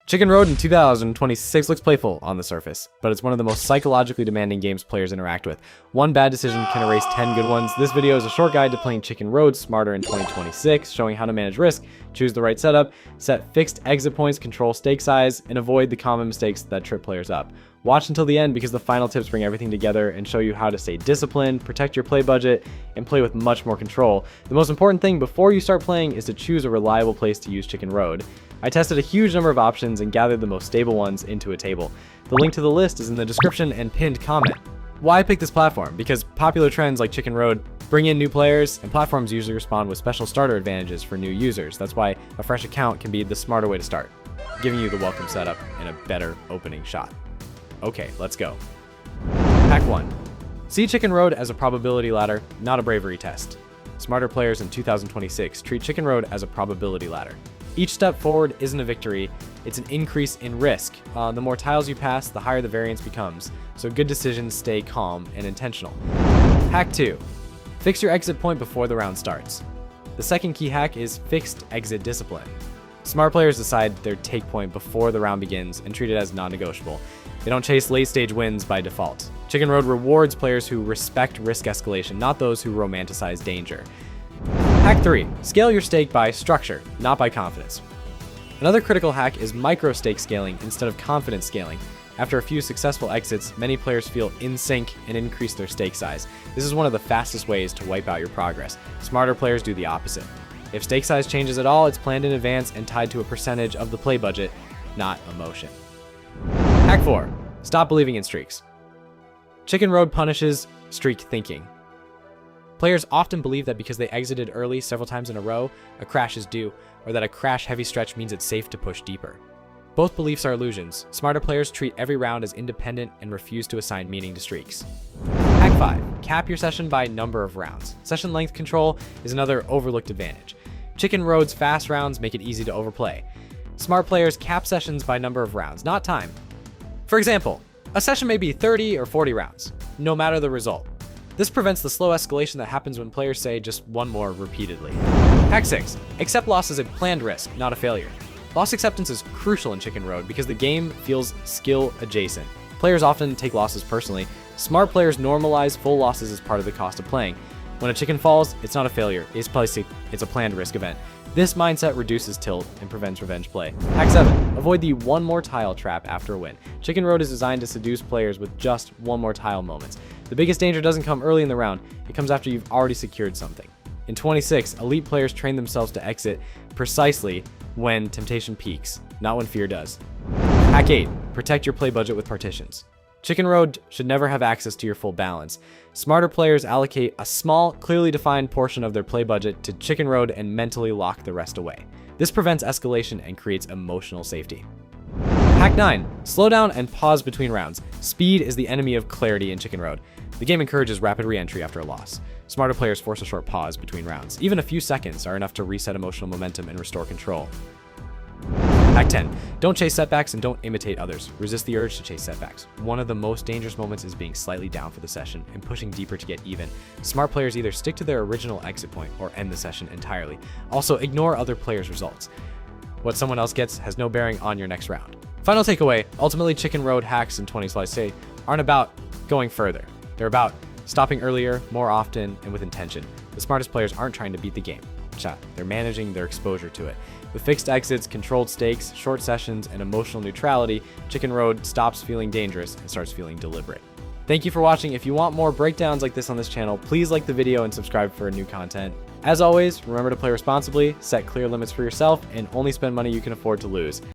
Chicken Road in 2026 looks playful on the surface, but it's one of the most psychologically demanding games players interact with. One bad decision can erase 10 good ones. This video is a short guide to playing Chicken Road smarter in 2026, showing how to manage risk, choose the right setup, set fixed exit points, control stake size, and avoid the common mistakes that trip players up. Watch until the end because the final tips bring everything together and show you how to stay disciplined, protect your play budget, and play with much more control. The most important thing before you start playing is to choose a reliable place to use Chicken Road. I tested a huge number of options and gathered the most stable ones into a table. The link to the list is in the description and pinned comment. Why pick this platform? Because popular trends like Chicken Road bring in new players, and platforms usually respond with special starter advantages for new users. That's why a fresh account can be the smarter way to start, giving you the welcome setup and a better opening shot. Okay, let's go. Hack 1. See Chicken Road as a probability ladder, not a bravery test. Smarter players in 2026 treat Chicken Road as a probability ladder. Each step forward isn't a victory, it's an increase in risk. The more tiles you pass, the higher the variance becomes, so good decisions stay calm and intentional. Hack 2. Fix your exit point before the round starts. The second key hack is fixed exit discipline. Smart players decide their take point before the round begins and treat it as non-negotiable. They don't chase late-stage wins by default. Chicken Road rewards players who respect risk escalation, not those who romanticize danger. Hack 3. Scale your stake by structure, not by confidence. Another critical hack is micro-stake scaling instead of confidence scaling. After a few successful exits, many players feel in sync and increase their stake size. This is one of the fastest ways to wipe out your progress. Smarter players do the opposite. If stake size changes at all, it's planned in advance and tied to a percentage of the play budget, not emotion. Hack 4. Stop believing in streaks. Chicken Road punishes streak thinking. Players often believe that because they exited early several times in a row, a crash is due, or that a crash-heavy stretch means it's safe to push deeper. Both beliefs are illusions. Smarter players treat every round as independent and refuse to assign meaning to streaks. Hack 5. Cap your session by number of rounds. Session length control is another overlooked advantage. Chicken Road's fast rounds make it easy to overplay. Smart players cap sessions by number of rounds, not time. For example, a session may be 30 or 40 rounds, no matter the result. This prevents the slow escalation that happens when players say just one more repeatedly. Hack 6. Accept loss as a planned risk, not a failure. Loss acceptance is crucial in Chicken Road because the game feels skill adjacent. Players often take losses personally. Smart players normalize full losses as part of the cost of playing. When a chicken falls, it's not a failure, it's a planned risk event. This mindset reduces tilt and prevents revenge play. Hack 7. Avoid the one more tile trap after a win. Chicken Road is designed to seduce players with just one more tile moments. The biggest danger doesn't come early in the round, it comes after you've already secured something. In 26, elite players train themselves to exit precisely when temptation peaks, not when fear does. Hack 8. Protect your play budget with partitions. Chicken Road should never have access to your full balance. Smarter players allocate a small, clearly defined portion of their play budget to Chicken Road and mentally lock the rest away. This prevents escalation and creates emotional safety. Hack 9. Slow down and pause between rounds. Speed is the enemy of clarity in Chicken Road. The game encourages rapid re-entry after a loss. Smarter players force a short pause between rounds. Even a few seconds are enough to reset emotional momentum and restore control. Hack 10. Don't chase setbacks and don't imitate others. Resist the urge to chase setbacks. One of the most dangerous moments is being slightly down for the session and pushing deeper to get even. Smart players either stick to their original exit point or end the session entirely. Also, ignore other players' results. What someone else gets has no bearing on your next round. Final takeaway, ultimately Chicken Road hacks in 2026 aren't about going further. They're about stopping earlier, more often, and with intention. The smartest players aren't trying to beat the game. They're managing their exposure to it. With fixed exits, controlled stakes, short sessions, and emotional neutrality, Chicken Road stops feeling dangerous and starts feeling deliberate. Thank you for watching. If you want more breakdowns like this on this channel, please like the video and subscribe for new content. As always, remember to play responsibly, set clear limits for yourself, and only spend money you can afford to lose.